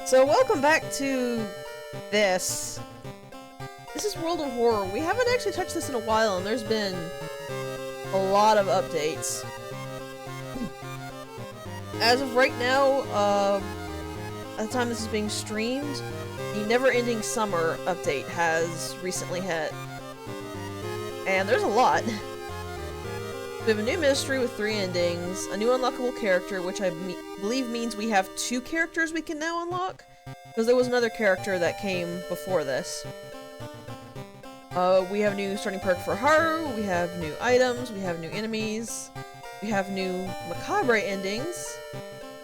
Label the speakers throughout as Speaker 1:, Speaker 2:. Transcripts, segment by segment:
Speaker 1: So welcome back to this. This is World of Horror. We haven't actually touched this in a while, and there's been a lot of updates. As of right now, at the time this is being streamed, the Never-Ending Summer update has recently hit. And there's a lot. We have a new mystery with 3 endings, a new unlockable character, which I believe means we have 2 characters we can now unlock, because there was another character that came before this. We have a new starting perk for Haru, we have new items, we have new enemies, we have new macabre endings,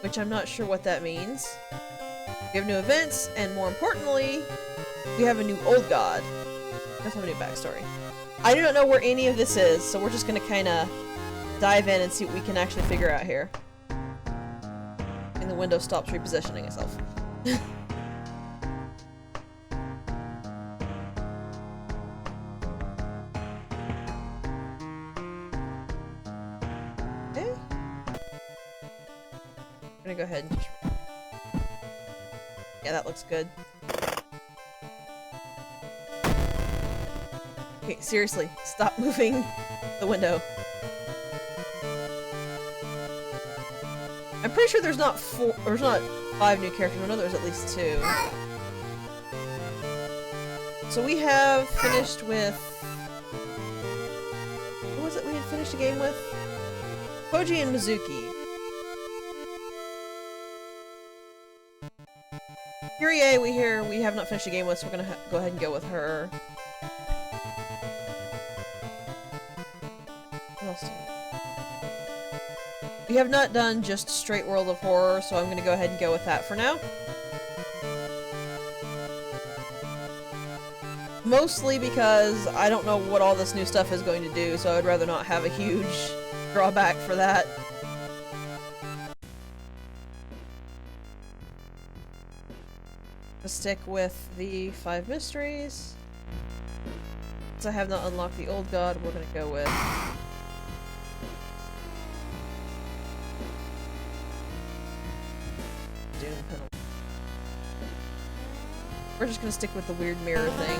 Speaker 1: which I'm not sure what that means. We have new events, and more importantly, we have a new old god. Let's have a new backstory. I do not know where any of this is, so we're just gonna kinda dive in and see what we can actually figure out here. And the window stops repositioning itself. Okay. I'm gonna go ahead and just... Yeah, that looks good. Okay, seriously, stop moving the window. I'm pretty sure there's not 5 new characters. I know there's at least 2. So we have finished with... What was it we had finished a game with? Koji and Mizuki. Kirie, we have not finished a game with, so we're gonna go ahead and go with her. What else do we have not done just straight World of Horror, so I'm gonna go ahead and go with that for now. Mostly because I don't know what all this new stuff is going to do, so I'd rather not have a huge drawback for that. Let's stick with the 5 mysteries. Since I have not unlocked the old god, we're gonna go with... Doom penalty. We're just gonna stick with the weird mirror thing.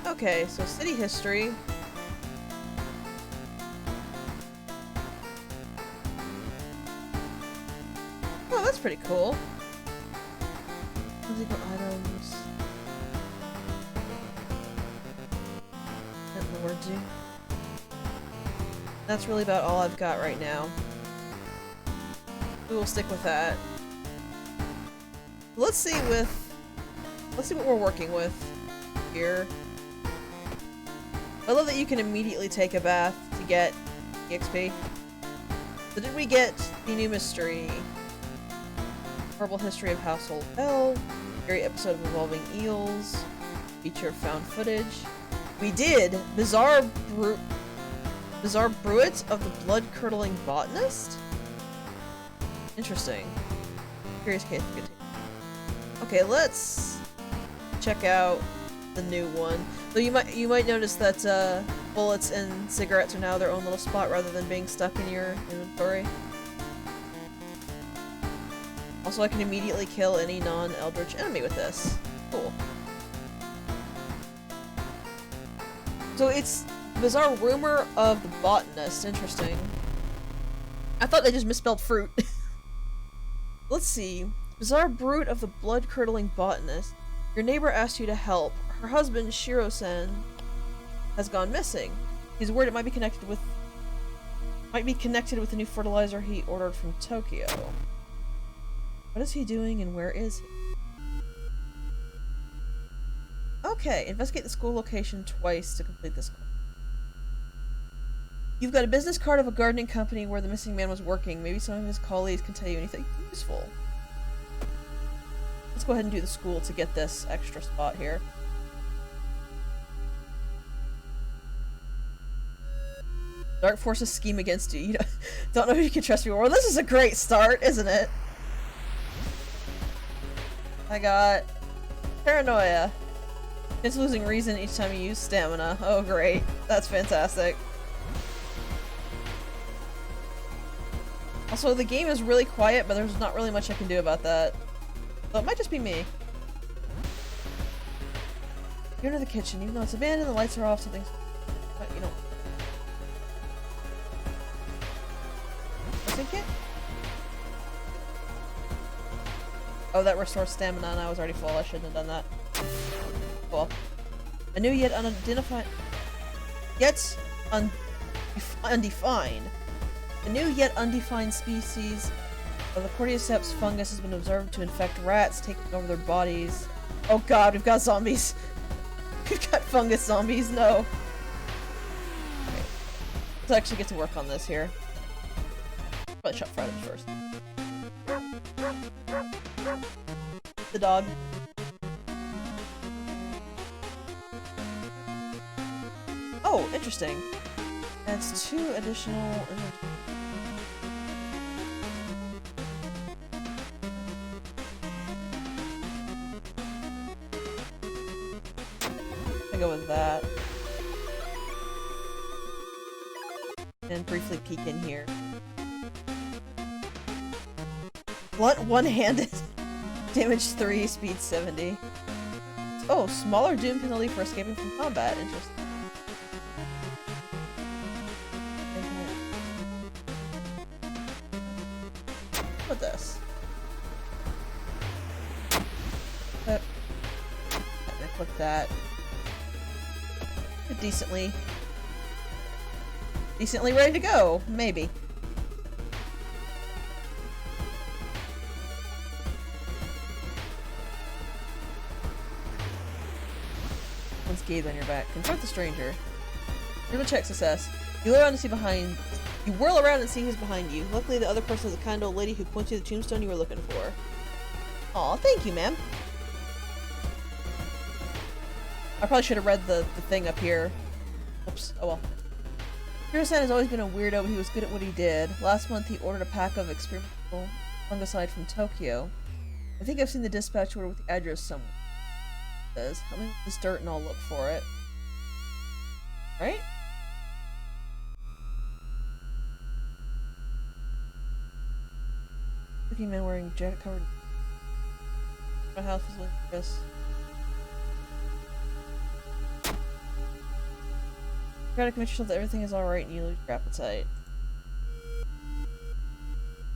Speaker 1: Okay, so city history. Oh, that's pretty cool. Physical items. And Lord do. That's really about all I've got right now. We will stick with that. Let's see what we're working with here. I love that you can immediately take a bath to get EXP. So did we get the new mystery? Horrible history of Household Hell. Scary episode of Involving Eels. Feature of found footage. We did Bizarre Bruits of the Blood-Curdling Botanist? Interesting. Curious case of good. Okay, let's check out the new one. So you might notice that bullets and cigarettes are now their own little spot rather than being stuck in your inventory. Also, I can immediately kill any non-eldritch enemy with this. Cool. So it's Bizarre Rumor of the Botanist. Interesting. I thought they just misspelled fruit. Let's see. Bizarre Brute of the Blood-Curdling Botanist. Your neighbor asked you to help. Her husband, Shiro-sen, has gone missing. He's worried it might be connected with the new fertilizer he ordered from Tokyo. What is he doing and where is he? Okay, investigate the school location twice to complete this quest. You've got a business card of a gardening company where the missing man was working. Maybe some of his colleagues can tell you anything useful. Let's go ahead and do the school to get this extra spot here. Dark forces scheme against you. You don't know if you can trust me. Well, this is a great start, isn't it? I got paranoia. It's losing reason each time you use stamina. Oh, great. That's fantastic. Also, the game is really quiet, but there's not really much I can do about that. So it might just be me. You're into the kitchen, even though it's abandoned, the lights are off, something's... But, you know... What's in kit? Oh, that restores stamina, and I was already full. I shouldn't have done that. Cool. A new yet unidentified... Yet undefined. A new yet undefined species of the Cordyceps fungus has been observed to infect rats, taking over their bodies. Oh god, we've got zombies. We've got fungus zombies, no. Okay. Let's actually get to work on this here. Let's shot Friday first. The dog. Oh, interesting. Adds 2 additional... I'll go with that. And briefly peek in here. Blunt one-handed. Damage 3, speed 70. Oh, smaller doom penalty for escaping from combat. Interesting. What this? I click that. Decently ready to go, maybe. Once gaze on your back. Confront the stranger. Riddle check success. You whirl around and see who's behind you. Luckily, the other person is a kind old lady who points you to the tombstone you were looking for. Aw, thank you, ma'am. I probably should have read the thing up here. Oops. Oh well. Kirie-san has always been a weirdo, but he was good at what he did. Last month, he ordered a pack of experimental fungicide from Tokyo. I think I've seen the dispatch order with the address somewhere. It says, help me with this dirt and I'll look for it. Right? Looking man wearing jacket covered. My house was like this. Try to convince yourself that everything is alright and you lose your appetite.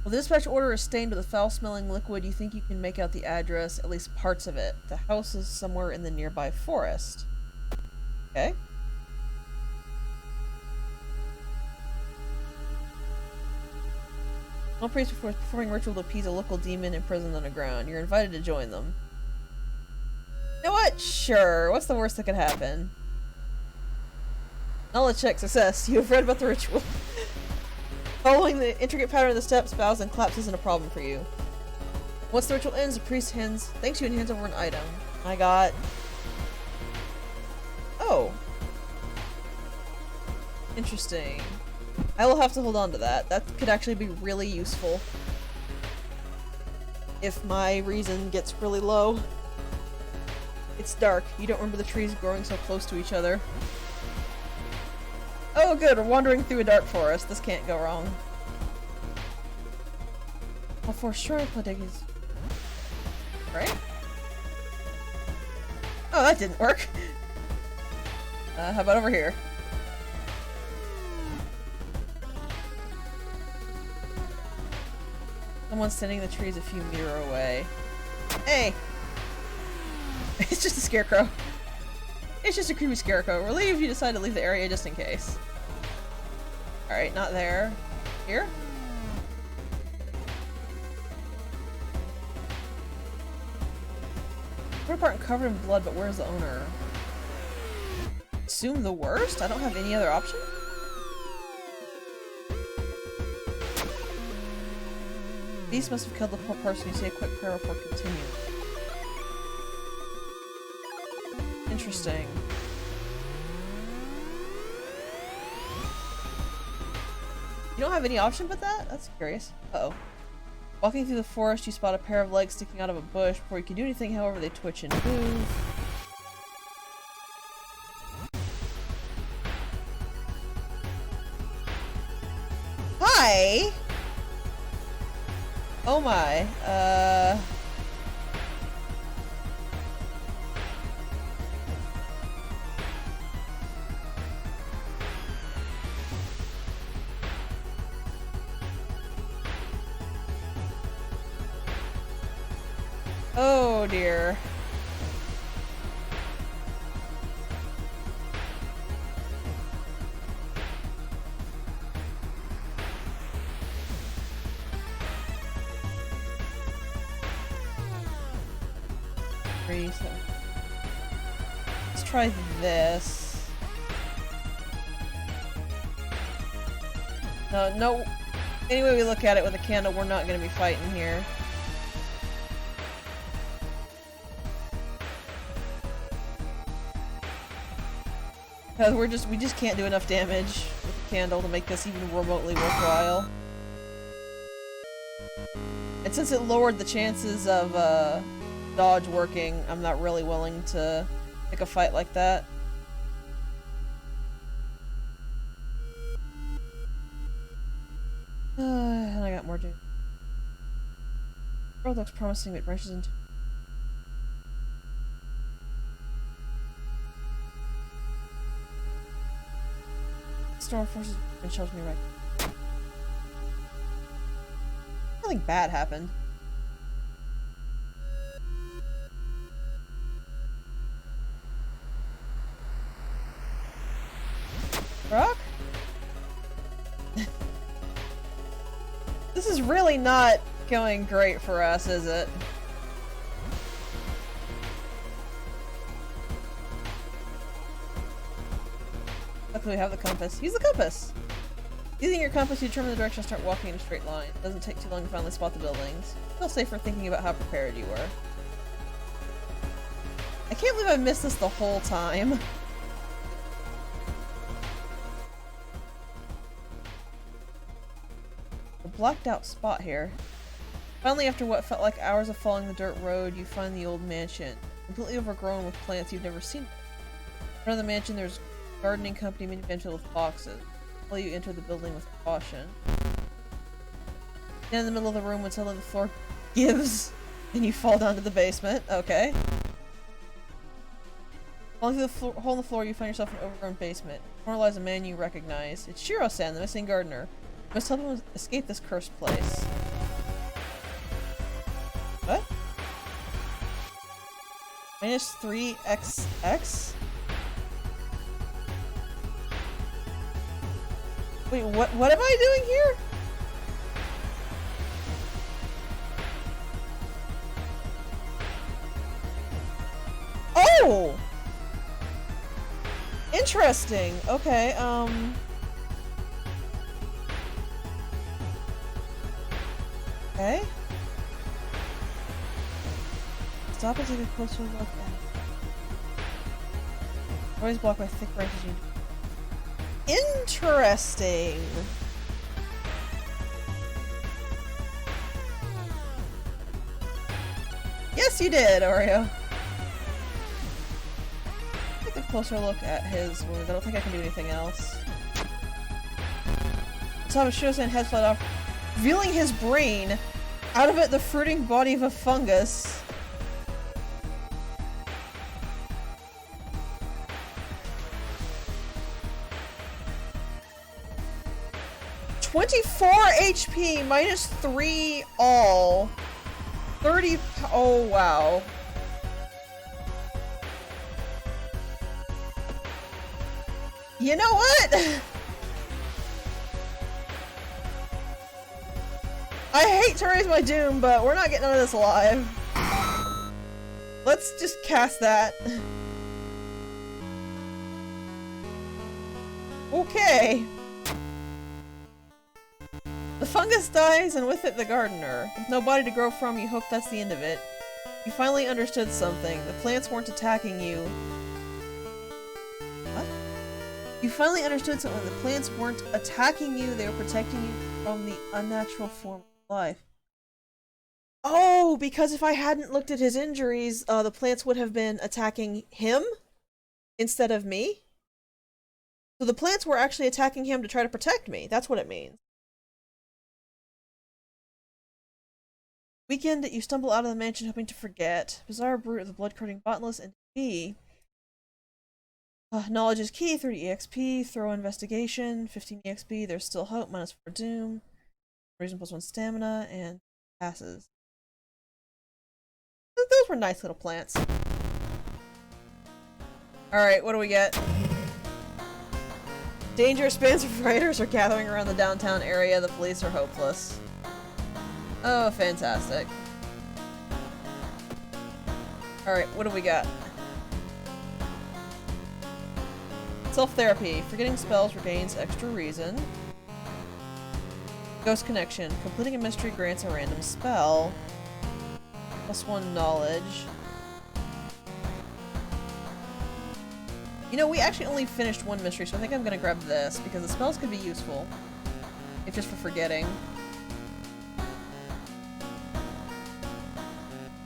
Speaker 1: Well, the dispatch order is stained with a foul-smelling liquid. You think you can make out the address, at least parts of it. The house is somewhere in the nearby forest. Okay. No priest before performing ritual to appease a local demon imprisoned underground. You're invited to join them. You know what? Sure. What's the worst that could happen? Knowledge check success. You have read about the ritual. Following the intricate pattern of the steps, bows, and claps isn't a problem for you. Once the ritual ends, the priest thanks you and hands over an item. I got... Oh. Interesting. I will have to hold on to that. That could actually be really useful. If my reason gets really low. It's dark. You don't remember the trees growing so close to each other. Oh good, we're wandering through a dark forest. This can't go wrong. All 4 shrine platigis. Right? Oh, that didn't work. How about over here? Someone's tending the trees a few meters away. Hey! It's just a scarecrow. It's just a creepy scarecrow. Relieved you decide to leave the area just in case. Alright, not there. Here? Torn apart and covered in blood, but where's the owner? Assume the worst? I don't have any other option? Beast must have killed the poor person. You say a quick prayer before continuing. Interesting. You don't have any option but that? That's curious. Uh-oh. Walking through the forest, you spot a pair of legs sticking out of a bush. Before you can do anything, however, they twitch and move. Hi! Oh my. Oh dear. Let's try this. No. Any way we look at it with a candle, we're not gonna be fighting here. Because we just can't do enough damage with the candle to make this even remotely worthwhile. And since it lowered the chances of, dodge working, I'm not really willing to pick a fight like that. And I got more doom. Road looks promising, but branches into storm forces and shows me right. Nothing bad happened. Rock? This is really not going great for us, is it? Luckily we have the compass. Use the compass! Using your compass, you determine the direction and start walking in a straight line. It doesn't take too long to finally spot the buildings. Feel safer thinking about how prepared you were. I can't believe I missed this the whole time. Blacked out spot here. Finally, after what felt like hours of following the dirt road, you find the old mansion. Completely overgrown with plants you've never seen. In front of the mansion, there's a gardening company minivan filled with boxes. While you enter the building with caution. Stand in the middle of the room when suddenly the floor gives and you fall down to the basement. Okay. Falling through the hole in the floor, you find yourself in an overgrown basement. In the corner lies a man you recognize. It's Shiro-san, the missing gardener. You must help him escape this cursed place. What? Minus 3xx? Wait, what am I doing here? Oh! Interesting. Okay, okay. Stop and take a closer look at it. Always blocked by thick branches. Interesting. Yes, you did, Oreo. Take a closer look at his wound. I don't think I can do anything else. The top of Shiro-san's head flat off, revealing his brain. Out of it, the fruiting body of a fungus. "24 HP, minus 3 all. 30 oh wow. You know what? I hate to raise my doom, but we're not getting out of this alive. Let's just cast that. Okay. The fungus dies, and with it the gardener. With no body to grow from, you hope that's the end of it. You finally understood something. The plants weren't attacking you. What? You finally understood something. The plants weren't attacking you, they were protecting you from the unnatural form of life. Oh, because if I hadn't looked at his injuries, the plants would have been attacking him instead of me. So the plants were actually attacking him to try to protect me. That's what it means. Weekend, you stumble out of the mansion hoping to forget. Bizarre brute of the blood-curdling botanist and me. Knowledge is key, 30 EXP, throw investigation, 15 EXP, there's still hope, -4 doom, reason +1 stamina, and passes. Those were nice little plants. Alright, what do we get? Dangerous bands of raiders are gathering around the downtown area, the police are hopeless. Oh, fantastic. Alright, what do we got? Self-therapy. Forgetting spells regains extra reason. Ghost connection. Completing a mystery grants a random spell. +1 knowledge. You know, we actually only finished one mystery, so I think I'm gonna grab this, because the spells could be useful. If just for forgetting.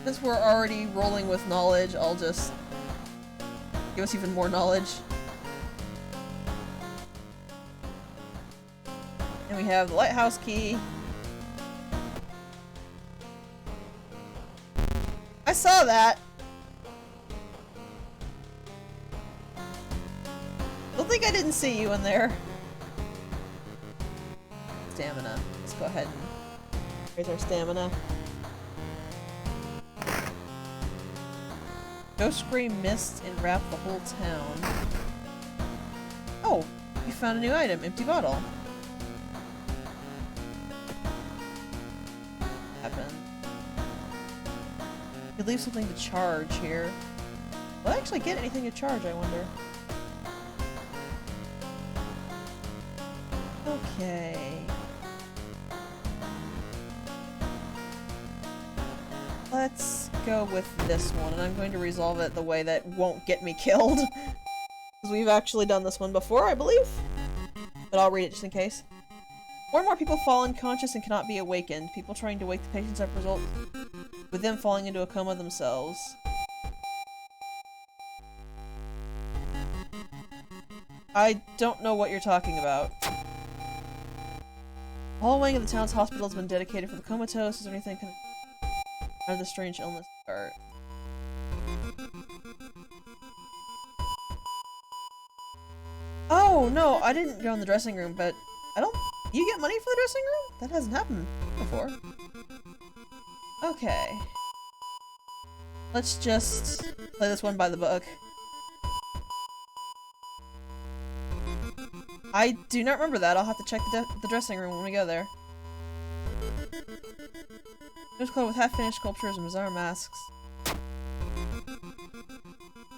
Speaker 1: Since we're already rolling with knowledge, I'll just give us even more knowledge. And we have the lighthouse key. I saw that! Don't think I didn't see you in there. Stamina. Let's go ahead and raise our stamina. Ghost spray mist and wrap the whole town. Oh! You found a new item. Empty bottle. Happened. Could leave something to charge here. Will I actually get anything to charge, I wonder? Okay. Let's go with this one, and I'm going to resolve it the way that won't get me killed. Because we've actually done this one before, I believe. But I'll read it just in case. More and more people fall unconscious and cannot be awakened. People trying to wake the patients up result with them falling into a coma themselves. I don't know what you're talking about. The whole wing of the town's hospital has been dedicated for the comatose. Is there anything how did the strange illness start? Oh, no, I didn't go in the dressing room, but I don't... You get money for the dressing room? That hasn't happened before. Okay. Let's just play this one by the book. I do not remember that. I'll have to check the dressing room when we go there. There's clothed with half-finished sculptures and bizarre masks.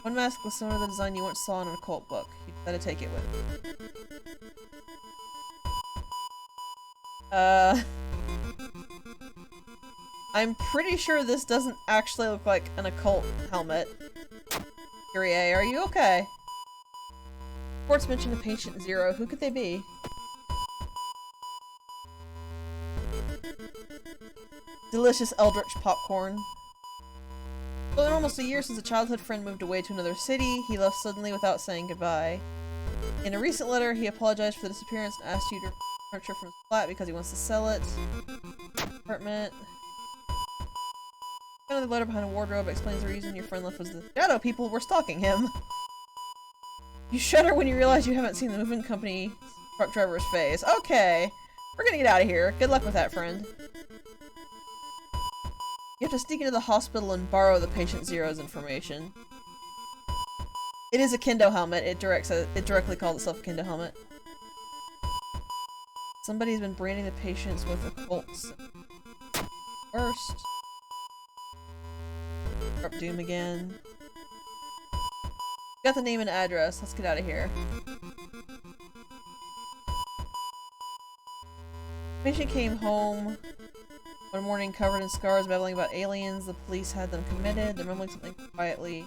Speaker 1: One mask was similar to the design you once saw in an occult book. You decided to take it with. I'm pretty sure this doesn't actually look like an occult helmet. Kirie, are you okay? Reports mentioned a patient 0. Who could they be? Delicious eldritch popcorn. Well, in almost a year since a childhood friend moved away to another city, he left suddenly without saying goodbye. In a recent letter, he apologized for the disappearance and asked you to furniture from his flat because he wants to sell it. Apartment. Another letter behind a wardrobe explains the reason your friend left was the shadow people were stalking him. You shudder when you realize you haven't seen the moving company truck driver's face. Okay, we're gonna get out of here. Good luck with that, friend. You have to sneak into the hospital and borrow the patient 0's information. It is a kendo helmet. It directly calls itself a kendo helmet. Somebody's been branding the patients with occults. First. Sharp Doom again. Got the name and address. Let's get out of here. The patient came home one morning covered in scars, babbling about aliens. The police had them committed. They're mumbling something quietly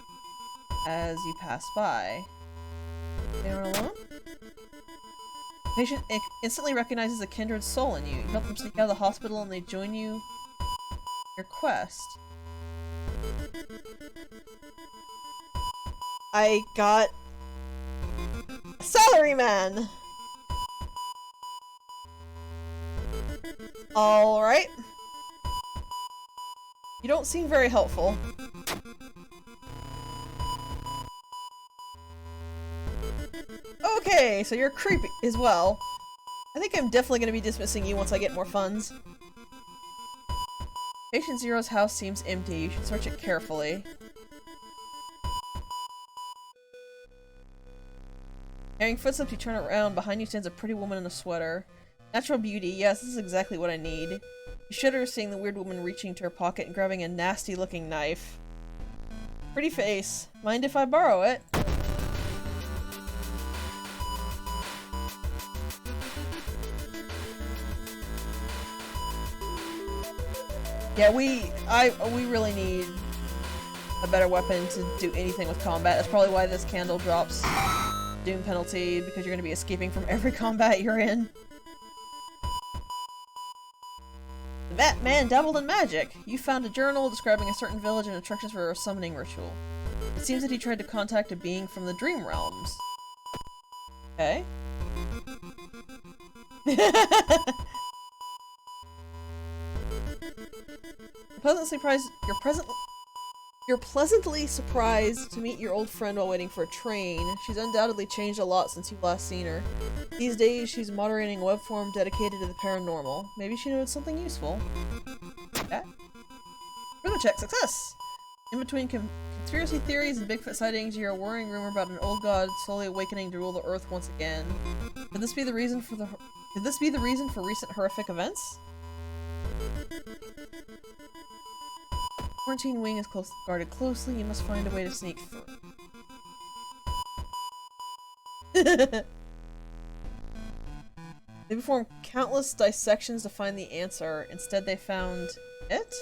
Speaker 1: as you pass by. Anyone alone? The patient instantly recognizes a kindred soul in you. You help them sneak out of the hospital and they join you in your quest. I got a salaryman! Alright. You don't seem very helpful. Okay, so you're creepy as well. I think I'm definitely going to be dismissing you once I get more funds. Patient Zero's house seems empty. You should search it carefully. Hearing footsteps, you turn around. Behind you stands a pretty woman in a sweater. Natural beauty. Yes, this is exactly what I need. You shudder seeing the weird woman reaching into her pocket and grabbing a nasty-looking knife. Pretty face. Mind if I borrow it? Yeah, we really need a better weapon to do anything with combat. That's probably why this candle drops doom penalty, because you're going to be escaping from every combat you're in. The Batman dabbled in magic. You found a journal describing a certain village and instructions for a summoning ritual. It seems that he tried to contact a being from the dream realms. Okay. You're pleasantly surprised to meet your old friend while waiting for a train. She's undoubtedly changed a lot since you've last seen her. These days, she's moderating a web forum dedicated to the paranormal. Maybe she knows something useful. Okay. Rhythm check success! In between conspiracy theories and Bigfoot sightings, you hear a worrying rumor about an old god slowly awakening to rule the earth once again. Could this be the reason for recent horrific events? Quarantine wing is guarded closely. You must find a way to sneak through. They performed countless dissections to find the answer. Instead, they found it?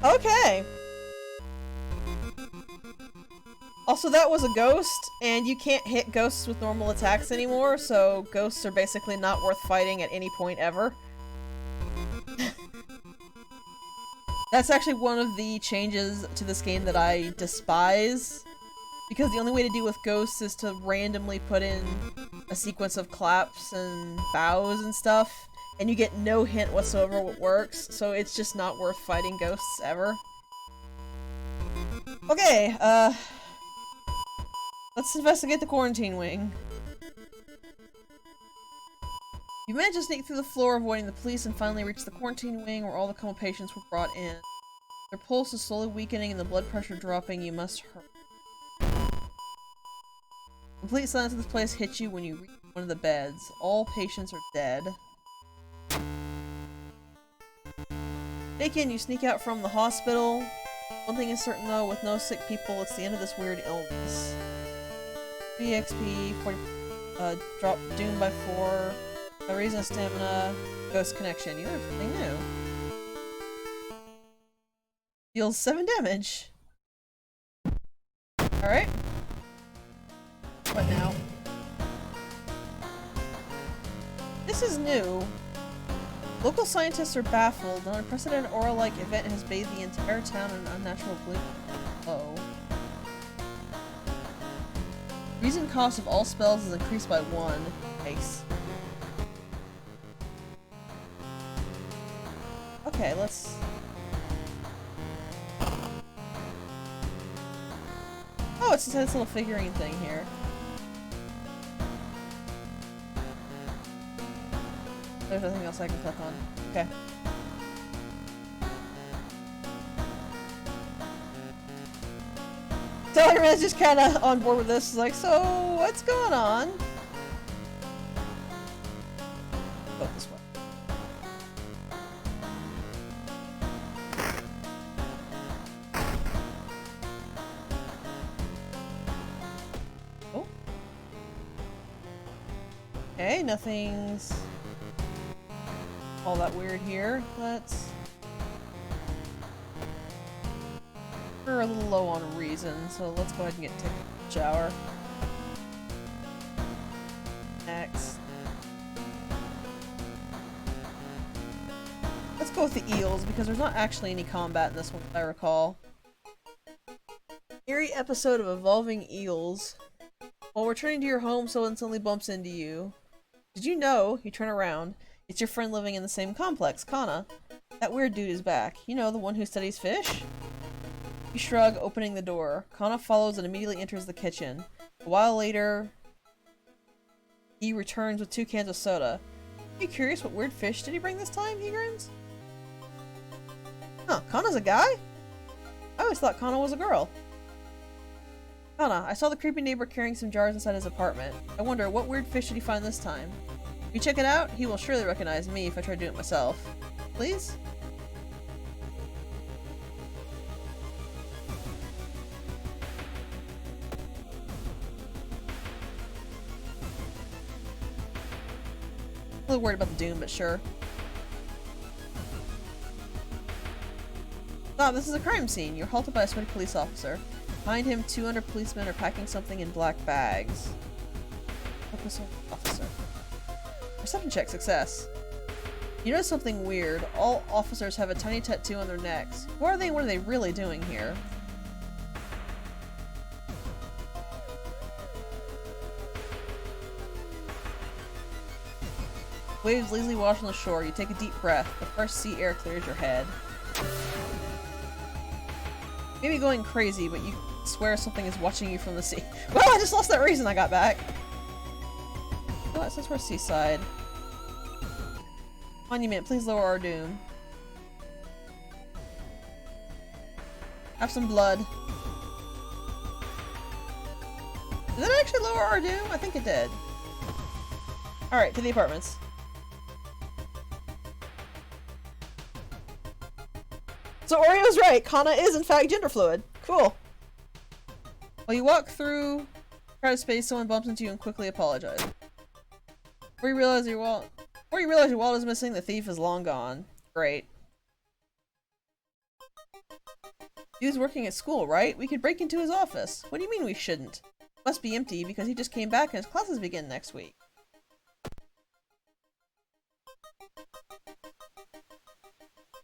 Speaker 1: Okay. Also, that was a ghost, and you can't hit ghosts with normal attacks anymore, so ghosts are basically not worth fighting at any point ever. That's actually one of the changes to this game that I despise, because the only way to deal with ghosts is to randomly put in a sequence of claps and bows and stuff, and you get no hint whatsoever what works, so it's just not worth fighting ghosts ever. Okay, let's investigate the quarantine wing. You managed to sneak through the floor, avoiding the police, and finally reached the quarantine wing where all the coma patients were brought in. Their pulse is slowly weakening and the blood pressure dropping. You must hurry. Complete silence of this place hits you when you reach one of the beds. All patients are dead. Taken, you sneak out from the hospital. One thing is certain though, with no sick people, it's the end of this weird illness. 3 XP, 40, drop Doom by 4, raising stamina, ghost connection. You learned something new. Deals 7 damage. Alright. What now? This is new. Local scientists are baffled. An unprecedented aura-like event has bathed the entire town in unnatural glow. Reason cost of all spells is increased by 1. Nice. Okay, let's... Oh, it's this little figurine thing here. There's nothing else I can click on. Okay. Teleman's just kind of on board with this. He's like, so what's going on? Go this way. Oh. Okay, nothing's all that weird here. We're a little low on reason, so let's go ahead and take a shower. Next. go with the eels because there's not actually any combat in this one, if I recall. Eerie episode of Evolving Eels. While returning to your home, someone suddenly bumps into you. Did you know? You turn around. It's your friend living in the same complex, Kana. That weird dude is back. You know, the one who studies fish? You shrug, opening the door. Kana follows and immediately enters the kitchen. A while later, he returns with 2 cans of soda. Are you curious what weird fish did he bring this time? He grins. Huh, Kana's a guy? I always thought Kana was a girl. Kana, I saw the creepy neighbor carrying some jars inside his apartment. I wonder, what weird fish did he find this time? If you check it out, he will surely recognize me if I try to do it myself. Please? A little worried about the Doom, but sure. Stop, this is a crime scene. You're halted by a sweaty police officer. Behind him, 200 policemen are packing something in black bags. Officer. Perception check success. You notice something weird. All officers have a tiny tattoo on their necks. Who are they and what are they really doing here? Waves lazily wash on the shore. You take a deep breath. The fresh sea air clears your head. Maybe going crazy, but you swear something is watching you from the sea. Well, I just lost that reason I got back. Oh, it says we're seaside. Monument, please lower our doom. Have some blood. Did that actually lower our doom? I think it did. Alright, to the apartments. So Oreo's right, Kana is in fact gender fluid. Cool. While you walk through crowded space, someone bumps into you and quickly apologizes. Before you realize your wallet is missing, the thief is long gone. Great. He was working at school, right? We could break into his office. What do you mean we shouldn't? Must be empty because he just came back and his classes begin next week.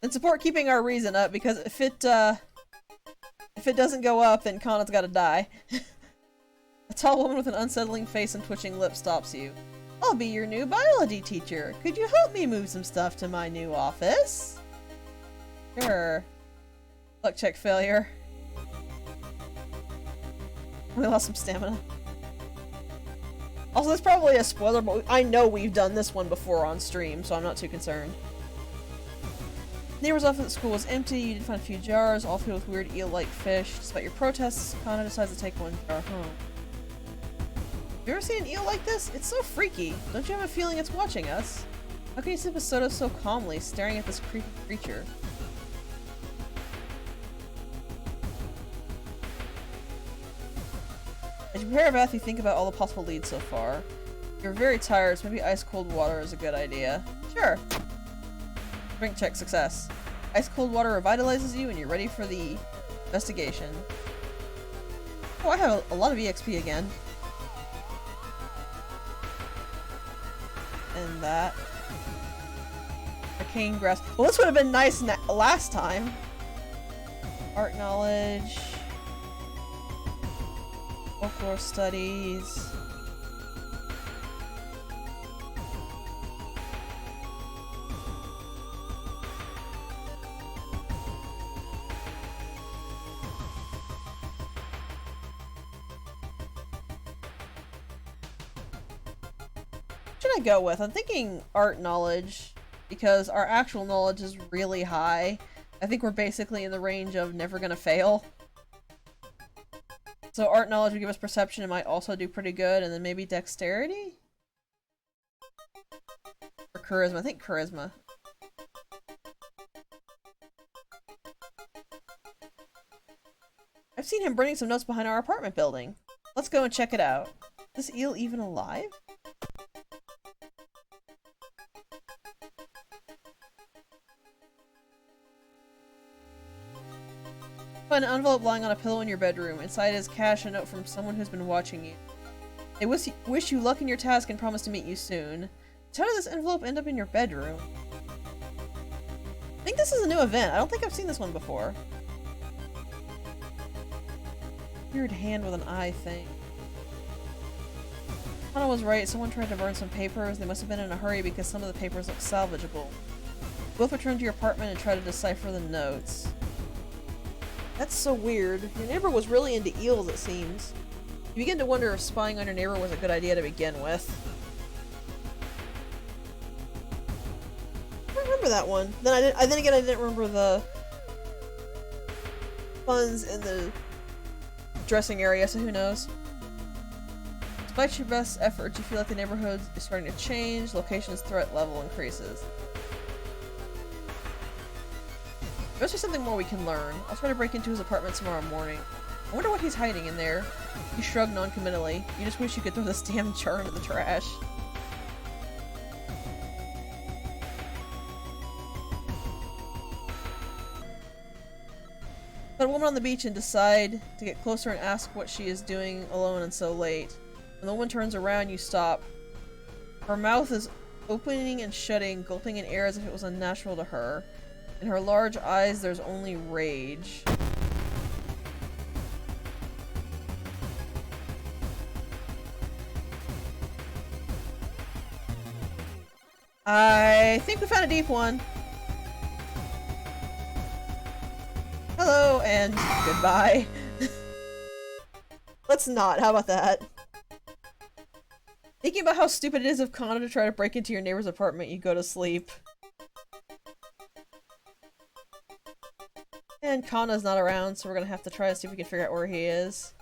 Speaker 1: And support keeping our reason up because if it doesn't go up, then Kana's gotta die. A tall woman with an unsettling face and twitching lips stops you. I'll be your new biology teacher. Could you help me move some stuff to my new office? Sure. Luck check failure. We lost some stamina. Also, that's probably a spoiler, but I know we've done this one before on stream, so I'm not too concerned. Neighbor's office at school was empty. You did find a few jars, all filled with weird eel-like fish. Despite your protests, Kana decides to take one jar home. Have you ever seen an eel like this? It's so freaky. Don't you have a feeling it's watching us? How can you sip a soda so calmly, staring at this creepy creature? As you prepare a bath, you think about all the possible leads so far. You're very tired, so maybe ice-cold water is a good idea. Sure. Drink check success. Ice-cold water revitalizes you and you're ready for the investigation. Oh, I have a lot of EXP again. And that. Arcane grass. Well, this would have been nice last time. Art knowledge. Folklore studies. Should I go with? I'm thinking art knowledge because our actual knowledge is really high. I think we're basically in the range of never gonna fail. So art knowledge would give us perception and might also do pretty good, and then maybe dexterity? Or charisma. I think charisma. I've seen him burning some notes behind our apartment building. Let's go and check it out. Is this eel even alive? Find an envelope lying on a pillow in your bedroom. Inside is cash and a note from someone who's been watching you. They wish you luck in your task and promise to meet you soon. So how did this envelope end up in your bedroom? I think this is a new event. I don't think I've seen this one before. Weird hand with an eye thing. Hana was right. Someone tried to burn some papers. They must have been in a hurry because some of the papers look salvageable. Both return to your apartment and try to decipher the notes. That's so weird. Your neighbor was really into eels, it seems. You begin to wonder if spying on your neighbor was a good idea to begin with. I remember that one. Then again, I didn't remember the funds in the dressing area, so who knows. Despite your best efforts, you feel like the neighborhood is starting to change. Location's threat level increases. There must be something more we can learn. I'll try to break into his apartment tomorrow morning. I wonder what he's hiding in there. You shrug non-committally. You just wish you could throw this damn jar into the trash. Put a woman on the beach and decide to get closer and ask what she is doing alone and so late. When the woman turns around, you stop. Her mouth is opening and shutting, gulping in air as if it was unnatural to her. In her large eyes, there's only rage. I think we found a deep one. Hello and goodbye. Let's not. How about that? Thinking about how stupid it is of Kana to try to break into your neighbor's apartment, you go to sleep. And Kana's not around, so we're gonna have to try to see if we can figure out where he is.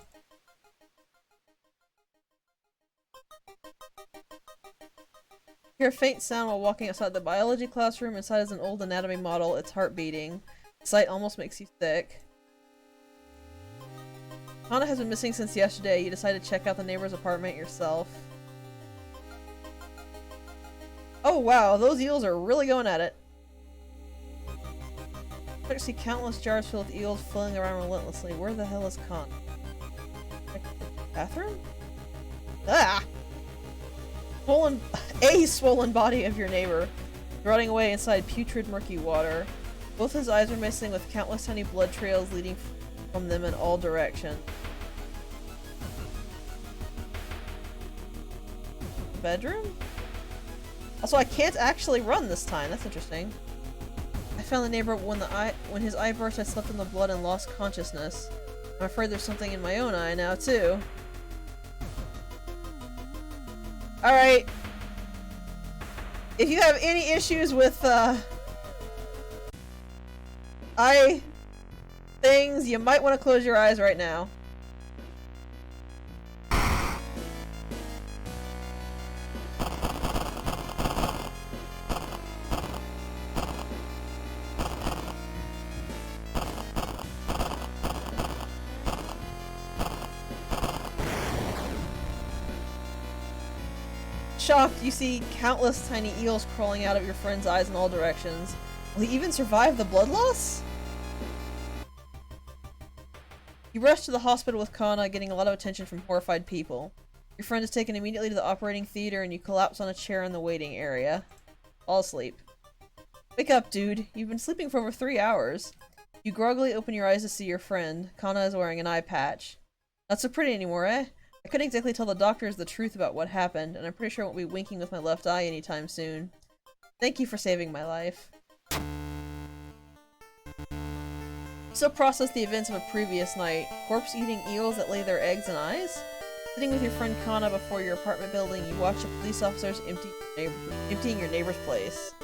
Speaker 1: Hear a faint sound while walking outside the biology classroom. Inside is an old anatomy model, its heart beating. The sight almost makes you sick. Kana has been missing since yesterday. You decide to check out the neighbor's apartment yourself. Oh wow, those eels are really going at it. I see countless jars filled with eels flailing around relentlessly. Where the hell is Kana? Bathroom? Ah! Swollen body of your neighbor, rotting away inside putrid murky water. Both his eyes are missing, with countless tiny blood trails leading from them in all directions. Bedroom? Also, I can't actually run this time. That's interesting. I found the neighbor when his eye burst. I slept in the blood and lost consciousness. I'm afraid there's something in my own eye now, too. Alright. If you have any issues with, eye things, you might want to close your eyes right now. Shocked, you see countless tiny eels crawling out of your friend's eyes in all directions. Will he even survive the blood loss? You rush to the hospital with Kana, getting a lot of attention from horrified people. Your friend is taken immediately to the operating theater and you collapse on a chair in the waiting area. Fall asleep. Wake up, dude. You've been sleeping for over 3 hours. You groggily open your eyes to see your friend. Kana is wearing an eye patch. Not so pretty anymore, eh? I couldn't exactly tell the doctors the truth about what happened, and I'm pretty sure I won't be winking with my left eye anytime soon. Thank you for saving my life. So process the events of a previous night. Corpse-eating eels that lay their eggs and eyes? Sitting with your friend Kana before your apartment building, you watch the police officers emptying your neighbor's place.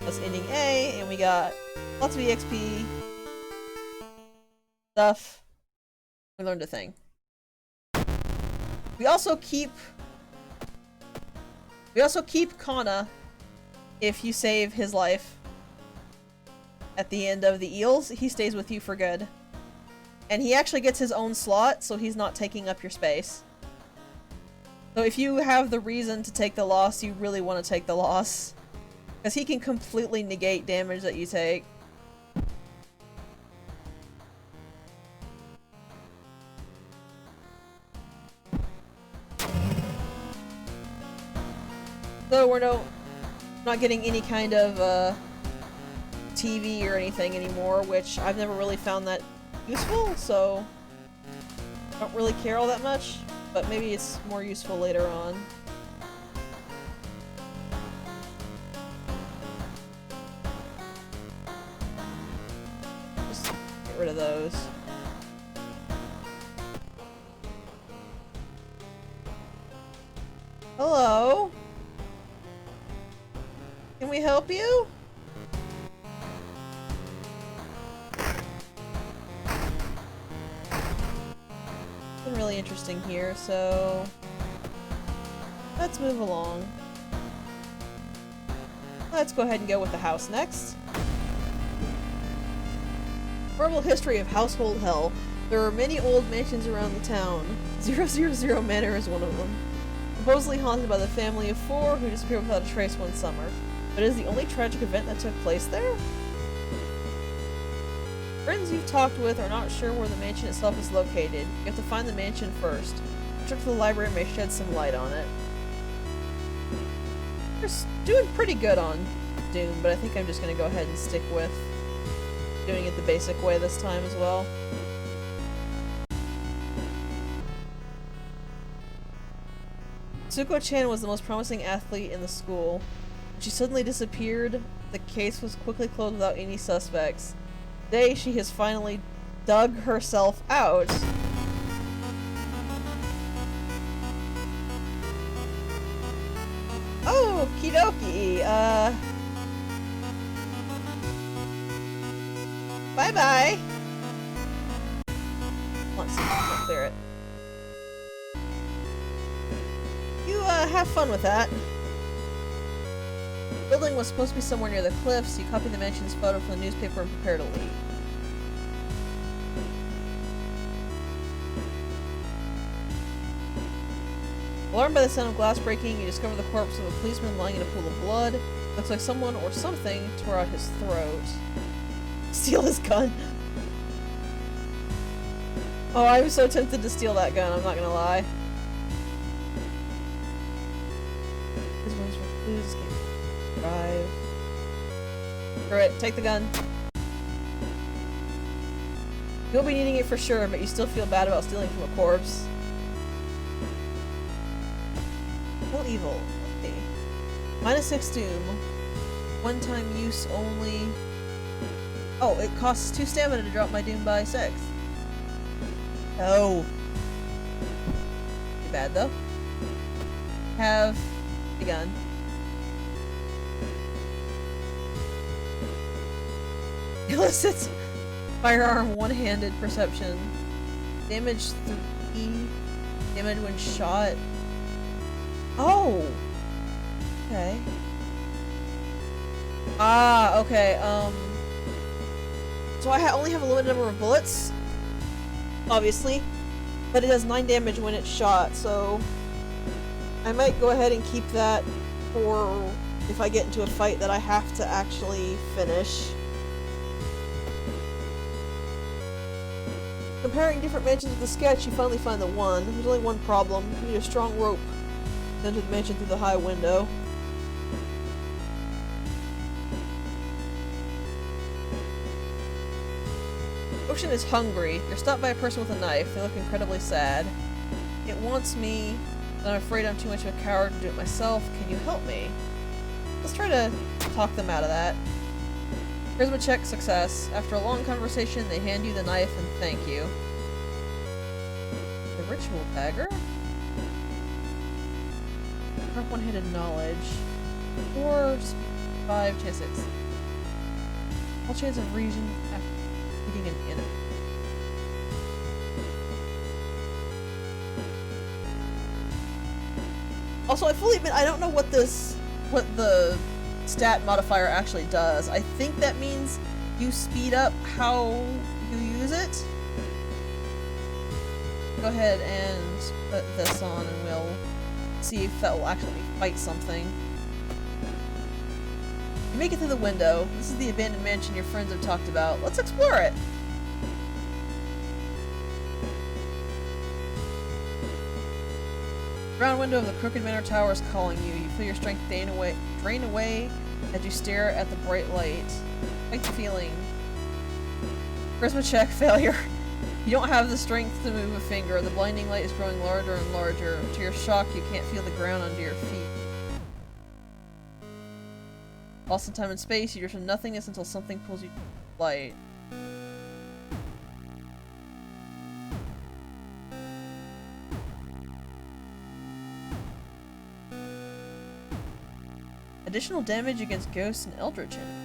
Speaker 1: That's ending A, and we got lots of EXP stuff. We learned a thing. We also keep Kana if you save his life. At the end of the eels, he stays with you for good. And he actually gets his own slot, so he's not taking up your space. So if you have the reason to take the loss, you really want to take the loss. Because he can completely negate damage that you take. So we're not getting any kind of TV or anything anymore, which I've never really found that useful, so I don't really care all that much, but maybe it's more useful later on. Just get rid of those. Hello? Can we help you? Been really interesting here, so let's move along. Let's go ahead and go with the house next. Horrible history of household hell. There are many old mansions around the town. 000 Manor is one of them. Supposedly haunted by the family of 4 who disappeared without a trace one summer. But is the only tragic event that took place there? Friends you've talked with are not sure where the mansion itself is located. You have to find the mansion first. A trip to the library may shed some light on it. We're doing pretty good on Doom, but I think I'm just going to go ahead and stick with doing it the basic way this time as well. Tsuko-chan was the most promising athlete in the school. When she suddenly disappeared, the case was quickly closed without any suspects. Today, she has finally dug herself out. Oh, okie dokie. Bye-bye. Let's see if I can clear it. You, have fun with that. The building was supposed to be somewhere near the cliffs, so you copied the mansion's photo from the newspaper and prepared to leave. Alarmed by the sound of glass breaking, you discover the corpse of a policeman lying in a pool of blood. Looks like someone or something tore out his throat. Steal his gun. Oh, I'm so tempted to steal that gun, I'm not gonna lie. These ones were clues. Drive. Screw it, take the gun. You'll be needing it for sure, but you still feel bad about stealing from a corpse. Kill evil. Okay. -6 Doom. One time use only. Oh, it costs 2 stamina to drop my Doom by 6. Oh. Too bad though. Have a gun. Elicits firearm one-handed perception. Damage 3. Damage when shot. Oh! Okay. Ah, okay, so I only have a limited number of bullets, obviously, but it does 9 damage when it's shot, so I might go ahead and keep that for if I get into a fight that I have to actually finish. Comparing different mansions with the sketch, you finally find the one. There's only one problem. You need a strong rope to enter the mansion through the high window. Ocean is hungry. You're stopped by a person with a knife. They look incredibly sad. It wants me, but I'm afraid I'm too much of a coward to do it myself. Can you help me? Let's try to talk them out of that. Charisma check success. After a long conversation, they hand you the knife and thank you. The ritual dagger? Mark one-handed knowledge. 4, speed 5, chance 6. All chance of reason after beating an enemy. Also, I fully admit I don't know what the stat modifier actually does. I think that means you speed up how you use it. Go ahead and put this on and we'll see if that will actually fight something. You make it through the window. This is the abandoned mansion your friends have talked about. Let's explore it! The ground window of the Crooked Manor Tower is calling you. You feel your strength drain away as you stare at the bright light. Like the feeling. Charisma check failure. You don't have the strength to move a finger. The blinding light is growing larger and larger. To your shock, you can't feel the ground under your feet. Lost in time and space, you drift from nothingness until something pulls you to light. Additional damage against ghosts and eldritch enemies.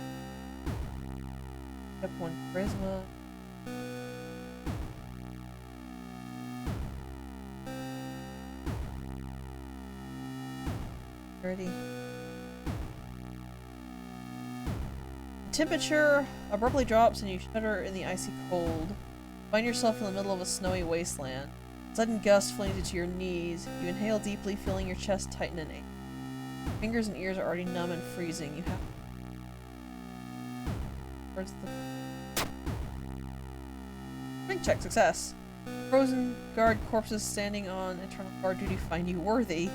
Speaker 1: Up 1 charisma. Ready. Temperature abruptly drops and you shudder in the icy cold. Find yourself in the middle of a snowy wasteland. Sudden gust flings you to your knees. You inhale deeply, feeling your chest tighten and ache. Fingers and ears are already numb and freezing. You have towards the strength check success. Frozen guard corpses standing on eternal guard duty find you worthy.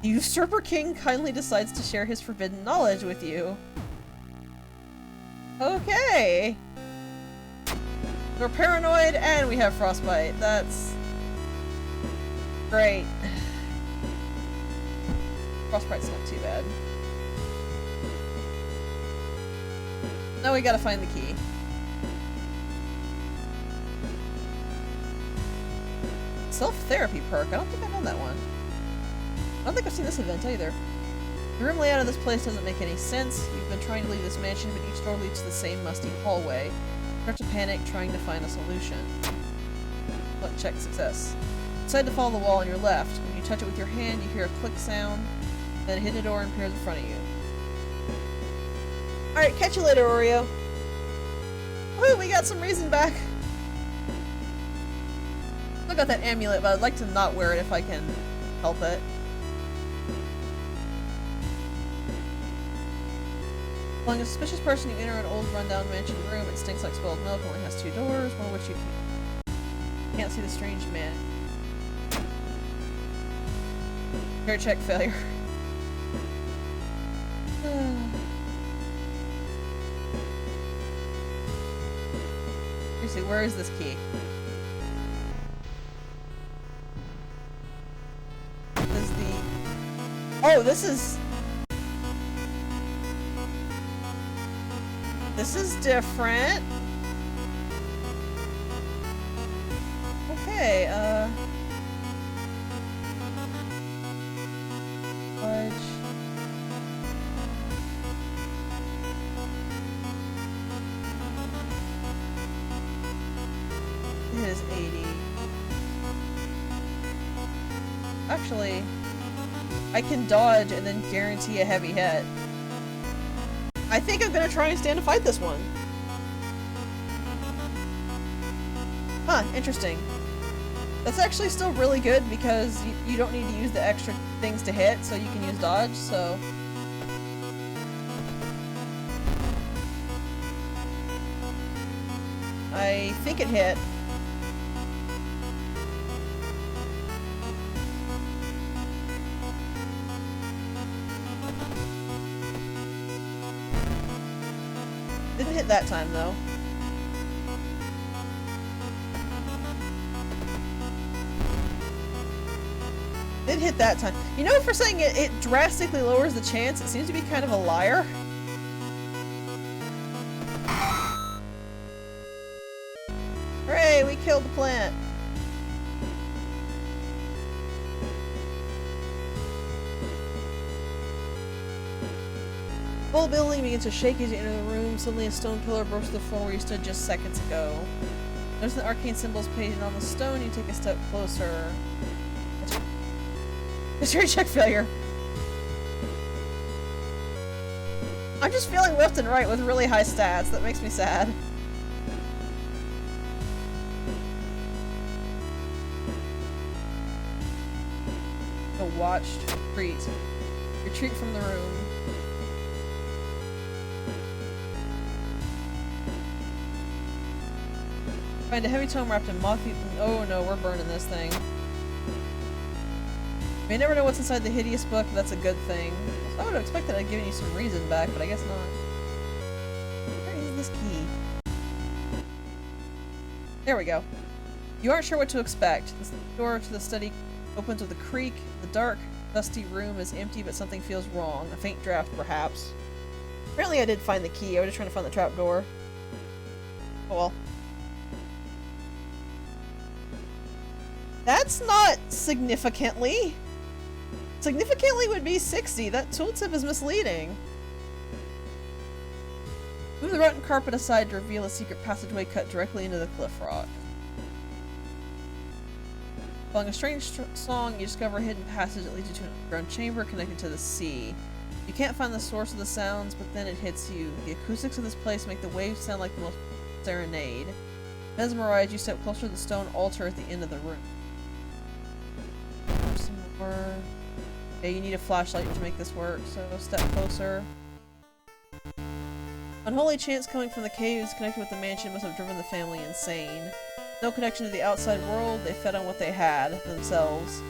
Speaker 1: The usurper king kindly decides to share his forbidden knowledge with you. Okay. We're paranoid and we have frostbite. That's great. Frostbite's not too bad. Now we gotta find the key. Self-therapy perk. I don't think I know that one. I don't think I've seen this event either. The room layout of this place doesn't make any sense. You've been trying to leave this mansion, but each door leads to the same musty hallway. You start to panic, trying to find a solution. Luck check success. Decide to follow the wall on your left. When you touch it with your hand, you hear a click sound, then a hidden door appears in front of you. Alright, catch you later, Oreo. Woo, we got some reason back. I got that amulet, but I'd like to not wear it if I can help it. Among a suspicious person, you enter an old rundown mansion room. It stinks like spoiled milk, only has 2 doors, one of which you can't see the strange man. Fair check failure. Seriously, where is this key? This is the... Oh, this is... This is different. Okay, Fudge. It is 80. Actually, I can dodge and then guarantee a heavy hit. I think I'm gonna try and stand to fight this one. Huh, interesting. That's actually still really good because you don't need to use the extra things to hit, so you can use dodge, so... I think it hit. Didn't hit that time, though. Did hit that time. You know, for saying it drastically lowers the chance, it seems to be kind of a liar. Hooray, we killed the plant. The whole building begins to shake as you enter the room. Suddenly a stone pillar bursts to the floor where you stood just seconds ago. Notice the arcane symbols painted on the stone. You take a step closer. History check failure. I'm just feeling left and right with really high stats. That makes me sad. A watched retreat. Retreat from the room. Find a heavy tome wrapped in moth-eaten... Oh no, we're burning this thing. You may never know what's inside the hideous book, but that's a good thing. So I would have expected I'd given you some reason back, but I guess not. There we go. You aren't sure what to expect. The door to the study opens with a creak. The dark, dusty room is empty, but something feels wrong. A faint draft, perhaps. Apparently I did find the key. I was just trying to find the trapdoor. Oh well. That's not significantly. Significantly would be 60. That tooltip is misleading. Move the rotten carpet aside to reveal a secret passageway cut directly into the cliff rock. Following a strange song, you discover a hidden passage that leads you to an underground chamber connected to the sea. You can't find the source of the sounds, but then it hits you. The acoustics of this place make the waves sound like the most serenade. Mesmerized, you step closer to the stone altar at the end of the room. There's some more. Okay, you need a flashlight to make this work, so step closer. Unholy chants coming from the caves connected with the mansion must have driven the family insane. No connection to the outside world, they fed on what they had, themselves.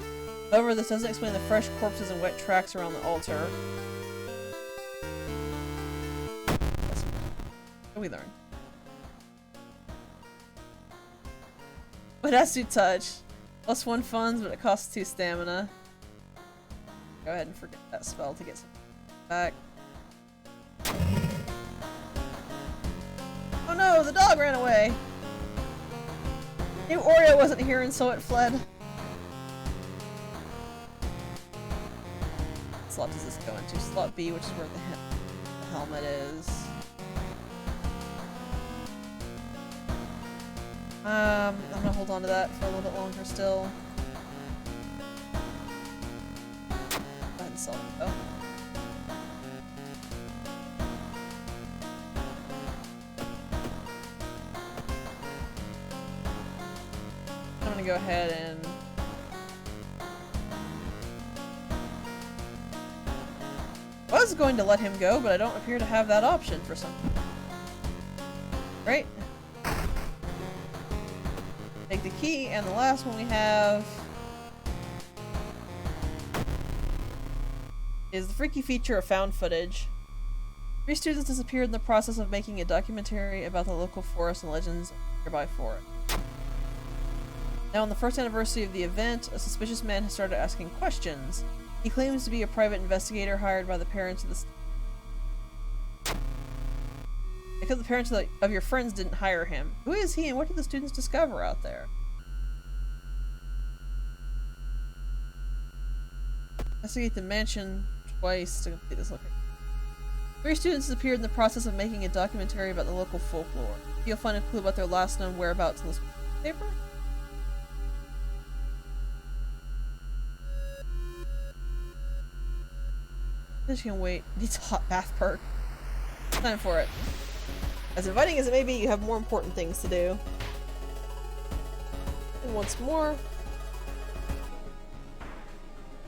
Speaker 1: However, this doesn't explain the fresh corpses and wet tracks around the altar. What do we learn? What has to touch? +1 funds, but it costs 2 stamina. Go ahead and forget that spell to get some back. Oh no, the dog ran away! Knew Oreo wasn't here and so it fled. What slot does this go into? Slot B, which is where the helmet is. I'm gonna hold on to that for a little bit longer still. Go ahead and sell it though. I'm gonna go ahead and I was going to let him go, but I don't appear to have that option for some. Right? Take the key, and the last one we have is the freaky feature of found footage. 3 students disappeared in the process of making a documentary about the local forest and legends of the nearby forest. Now, on the first anniversary of the event, a suspicious man has started asking questions. He claims to be a private investigator hired by the parents of the because the parents of your friends didn't hire him. Who is he and what did the students discover out there? Investigate the mansion twice to complete this location. 3 students disappeared in the process of making a documentary about the local folklore. You'll find a clue about their last known whereabouts in this paper. I just can wait. Needs a hot bath perk. Time for it. As inviting as it may be, you have more important things to do. And once more.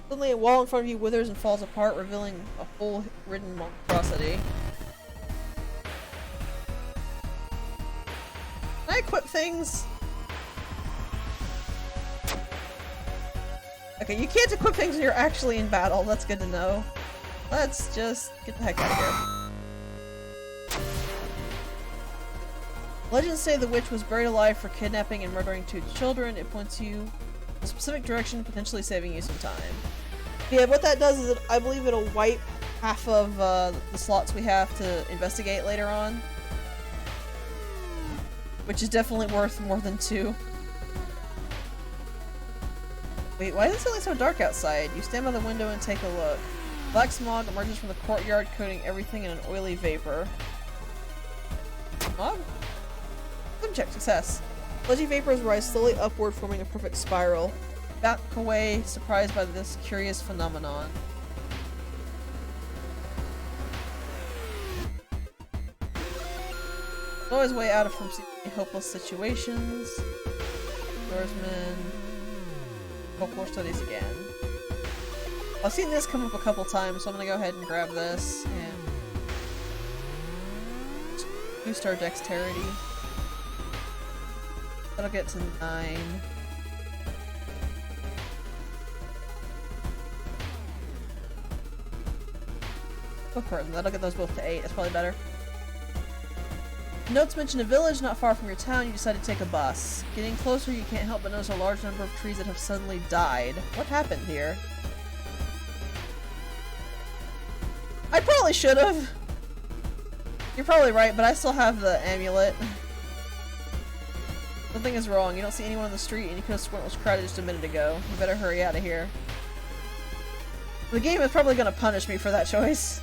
Speaker 1: Suddenly a wall in front of you withers and falls apart, revealing a hole-ridden monstrosity. Can I equip things? Okay, you can't equip things when you're actually in battle. That's good to know. Let's just get the heck out of here. Legends say the witch was buried alive for kidnapping and murdering 2 children. It points you in a specific direction, potentially saving you some time. Yeah, what that does is I believe it'll wipe half of the slots we have to investigate later on. Which is definitely worth more than 2. Wait, why is it suddenly so dark outside? You stand by the window and take a look. Black smog emerges from the courtyard, coating everything in an oily vapor. Smog? Swim check, success. Sludgy vapors rise slowly upward, forming a perfect spiral. Back away, surprised by this curious phenomenon. Blow his way out of from hopeless situations. Outdoorsman. Folklore studies again. I've seen this come up a couple times, so I'm gonna go ahead and grab this and boost our dexterity. That'll get to 9. Oh, pardon, that'll get those both to 8. That's probably better. Notes mention a village not far from your town. You decide to take a bus. Getting closer, you can't help but notice a large number of trees that have suddenly died. What happened here? I probably should have. You're probably right, but I still have the amulet. Something is wrong. You don't see anyone on the street, and you could have sworn it was crowded just a minute ago. You better hurry out of here. The game is probably going to punish me for that choice.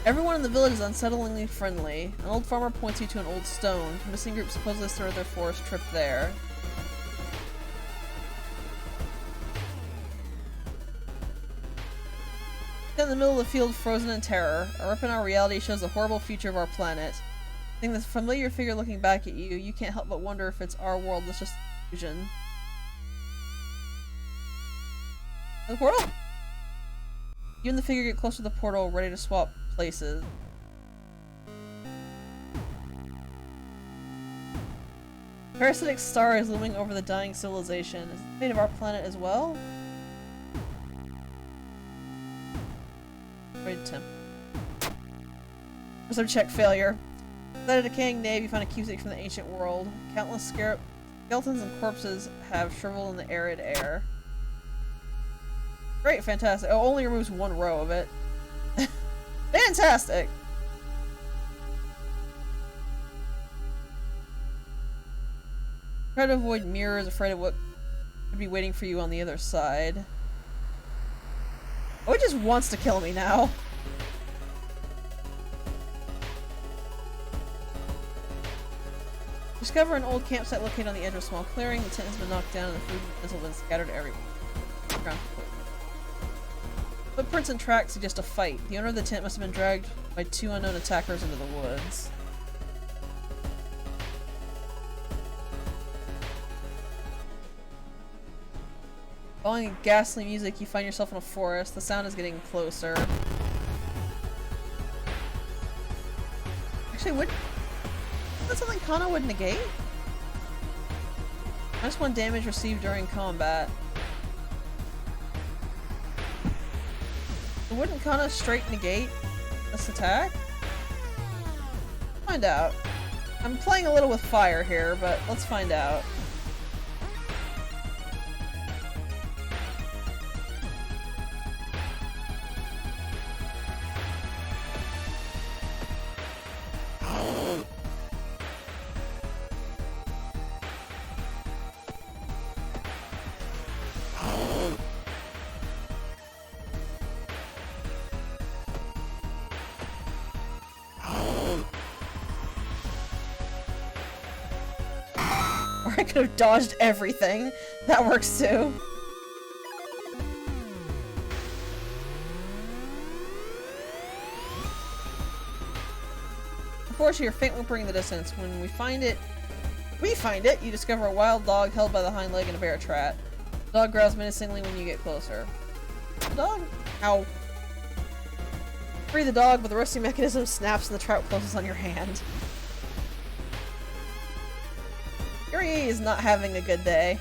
Speaker 1: Everyone in the village is unsettlingly friendly. An old farmer points you to an old stone. The missing group supposedly started their forest trip there. In the middle of the field, frozen in terror. A rip in our reality shows the horrible future of our planet. Seeing this familiar figure looking back at you, you can't help but wonder if it's our world that's just an illusion. The portal? You and the figure get close to the portal, ready to swap places. A parasitic star is looming over the dying civilization. Is it the fate of our planet as well? Temp. Reserve check failure. Inside a decaying nave, you find a keepsake from the ancient world. Countless skeletons and corpses have shriveled in the arid air. Great, fantastic. Oh, only removes one row of it. Fantastic! Try to avoid mirrors, afraid of what could be waiting for you on the other side. Oh, it just wants to kill me now. Discover an old campsite located on the edge of a small clearing. The tent has been knocked down and the food and utensils have been scattered everywhere. Footprints and tracks suggest a fight. The owner of the tent must have been dragged by two unknown attackers into the woods. Following ghastly music, you find yourself in a forest. The sound is getting closer. Actually, is that something Kana would negate? -1 damage received during combat. Wouldn't Kana straight negate this attack? Find out. I'm playing a little with fire here, but let's find out. I could have dodged everything. That works too. Unfortunately, your faint whimpering in the distance. When we find it, you discover a wild dog held by the hind leg in a bear trap. The dog growls menacingly when you get closer. The dog? Ow. Free the dog, but the rusty mechanism snaps and the trap closes on your hand. Kirie is not having a good day.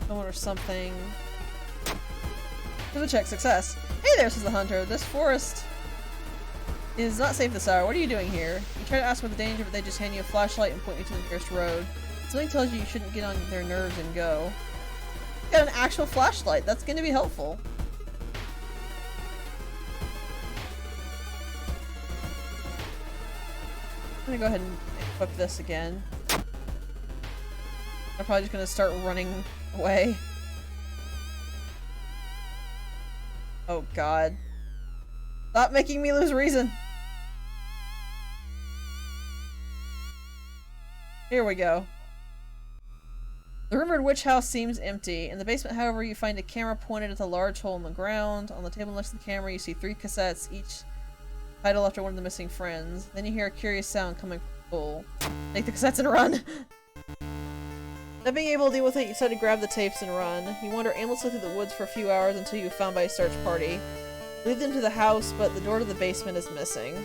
Speaker 1: Someone or something. Here's a check. Success. Hey there, says the hunter. This forest is not safe this hour. What are you doing here? You try to ask about the danger, but they just hand you a flashlight and point you to the nearest road. Something tells you you shouldn't get on their nerves and go. You got an actual flashlight. That's going to be helpful. I'm gonna go ahead and equip this again. I'm probably just gonna start running away. Oh god. Stop making me lose reason! Here we go. The rumored witch house seems empty. In the basement, however, you find a camera pointed at the large hole in the ground. On the table next to the camera, you see 3 cassettes, each title after one of the missing friends. Then you hear a curious sound coming from the pool. Take the cassettes and run! Not being able to deal with it, you decide to grab the tapes and run. You wander aimlessly through the woods for a few hours until you are found by a search party. You lead them to the house, but the door to the basement is missing.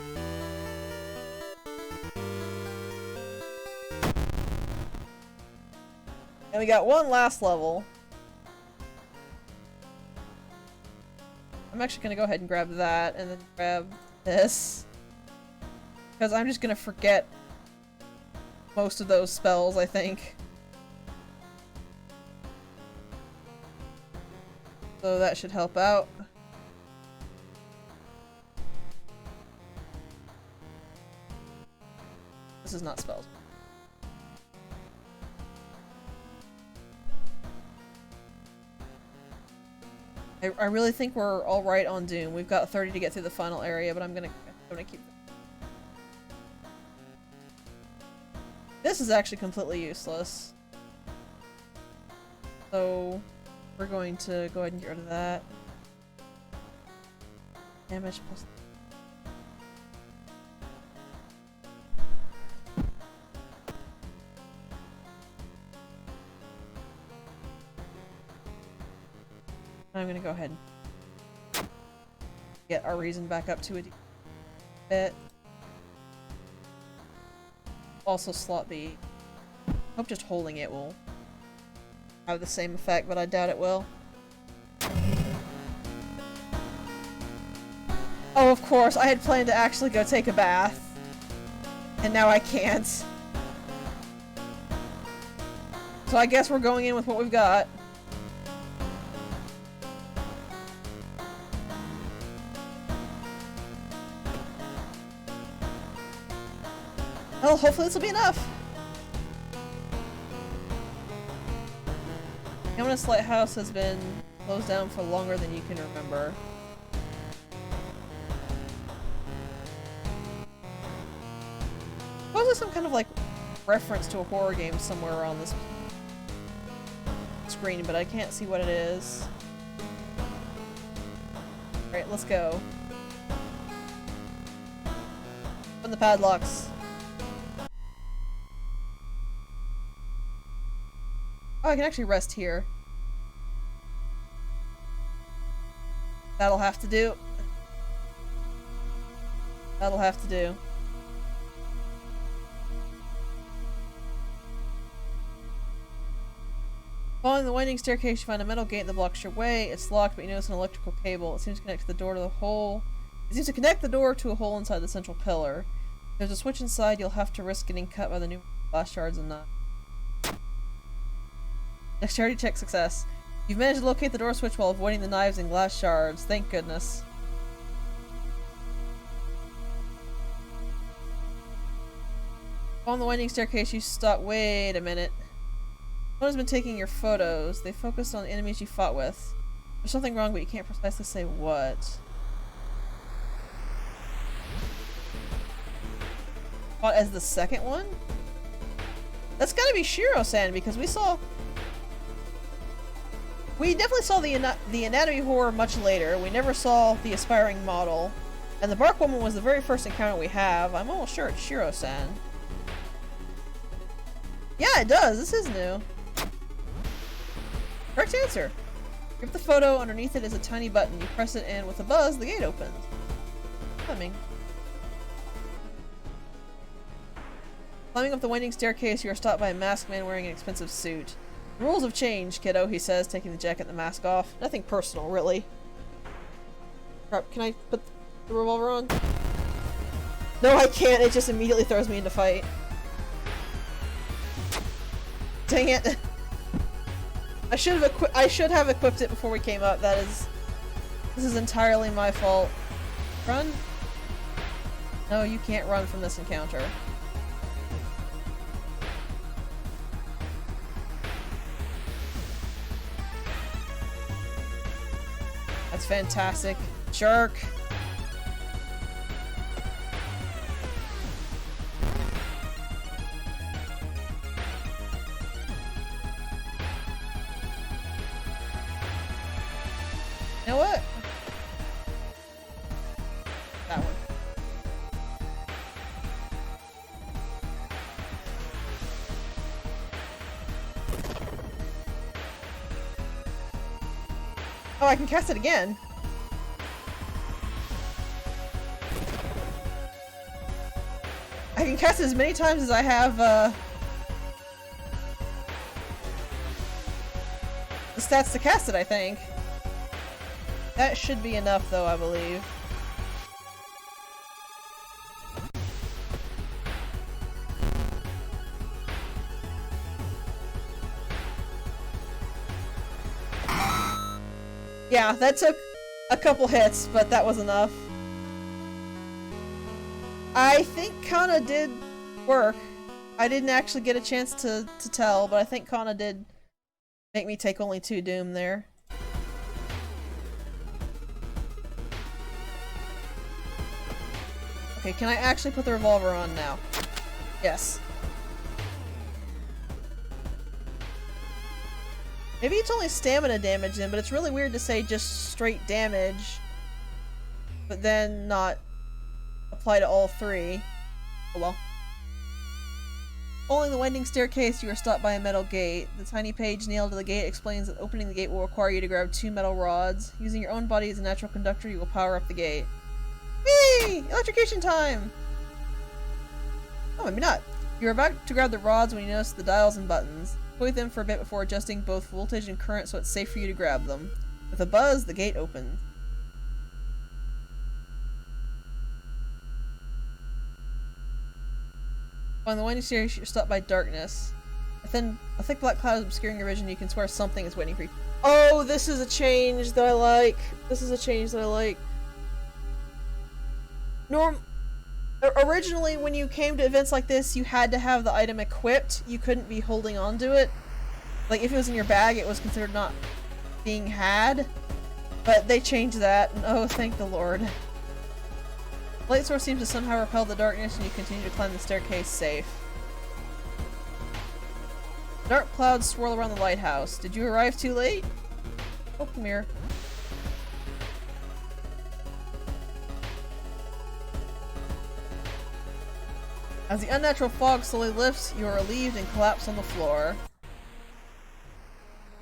Speaker 1: And we got one last level. I'm I'm actually gonna go ahead and grab that, and then grab this. Because I'm just gonna forget most of those spells, I think. So that should help out. This is not spells. I really think we're all right on Doom. We've got 30 to get through the final area, but I'm gonna keep. This is actually completely useless. So we're going to go ahead and get rid of that. Damage plus. I'm gonna go ahead and get our reason back up to a bit. Also slot B. I hope just holding it will have the same effect, but I doubt it will. Oh, of course, I had planned to actually go take a bath. And now I can't. So I guess we're going in with what we've got. Well, hopefully this will be enough. The Ominous Lighthouse has been closed down for longer than you can remember. Suppose there's some kind of like reference to a horror game somewhere on this screen, but I can't see what it is. Alright, let's go. Open the padlocks. Oh, I can actually rest here. That'll have to do. That'll have to do. Following the winding staircase, you find a metal gate that blocks your way. It's locked, but you notice an electrical cable. It seems to connect the door to the hole. It seems to connect the door to a hole inside the central pillar. If there's a switch inside, you'll have to risk getting cut by the new glass shards and not. Dexterity check success. You've managed to locate the door switch while avoiding the knives and glass shards. Thank goodness. On the winding staircase, you stop. Wait a minute. Someone has been taking your photos. They focused on the enemies you fought with. There's something wrong, but you can't precisely say what. Fought as the second one? That's gotta be Shiro-san, because we definitely saw the anatomy horror much later. We never saw the aspiring model. And the Bark Woman was the very first encounter we have. I'm almost sure it's Shiro-san. Yeah, it does. This is new. Correct answer. Grip the photo. Underneath it is a tiny button. You press it and with a buzz, the gate opens. Climbing. Climbing up the winding staircase, you are stopped by a masked man wearing an expensive suit. The rules have changed, kiddo, he says, taking the jacket and the mask off. Nothing personal, really. Crap, can I put the revolver on? No, I can't. It just immediately throws me into fight. Dang it. I should have equipped it before we came up. This is entirely my fault. Run? No, you can't run from this encounter. That's fantastic. Jerk. You know what? That one. Oh, I can cast it again. I can cast it as many times as I have, the stats to cast it, I think. That should be enough though, I believe. Yeah, that took a couple hits, but that was enough. I think Kana did work. I didn't actually get a chance to tell, but I think Kana did make me take only 2 Doom there. Okay, can I actually put the revolver on now? Yes. Maybe it's only stamina damage then, but it's really weird to say just straight damage, but then not apply to all 3. Oh well. Following the winding staircase, you are stopped by a metal gate. The tiny page nailed to the gate explains that opening the gate will require you to grab 2 metal rods. Using your own body as a natural conductor, you will power up the gate. Whee! Electrocution time! Oh, maybe not. You're about to grab the rods when you notice the dials and buttons. Play with them for a bit before adjusting both voltage and current so it's safe for you to grab them. With a buzz, the gate opens. On the winding stairs, you're stopped by darkness. A thick black cloud is obscuring your vision. You can swear something is waiting for you. Oh, this is a change that I like. This is a change that I like. Originally, when you came to events like this, you had to have the item equipped. You couldn't be holding on to it. Like, if it was in your bag, it was considered not being had. But they changed that, and oh, thank the Lord. The light source seems to somehow repel the darkness, and you continue to climb the staircase safe. Dark clouds swirl around the lighthouse. Did you arrive too late? Oh, come here. As the unnatural fog slowly lifts, you are relieved and collapse on the floor.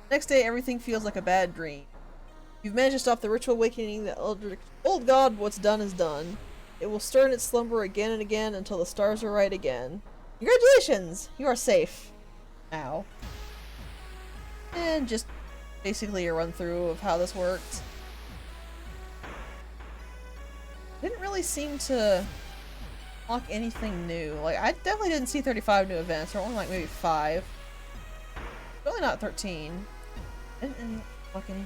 Speaker 1: Next day, everything feels like a bad dream. You've managed to stop the ritual awakening that old god, what's done is done. It will stir in its slumber again and again until the stars are right again. Congratulations! You are safe. Now. And just basically a run through of how this worked. Didn't really seem to unlock anything new. Like, I definitely didn't see 35 new events, or only like maybe 5. Really not 13. Didn't unlock any.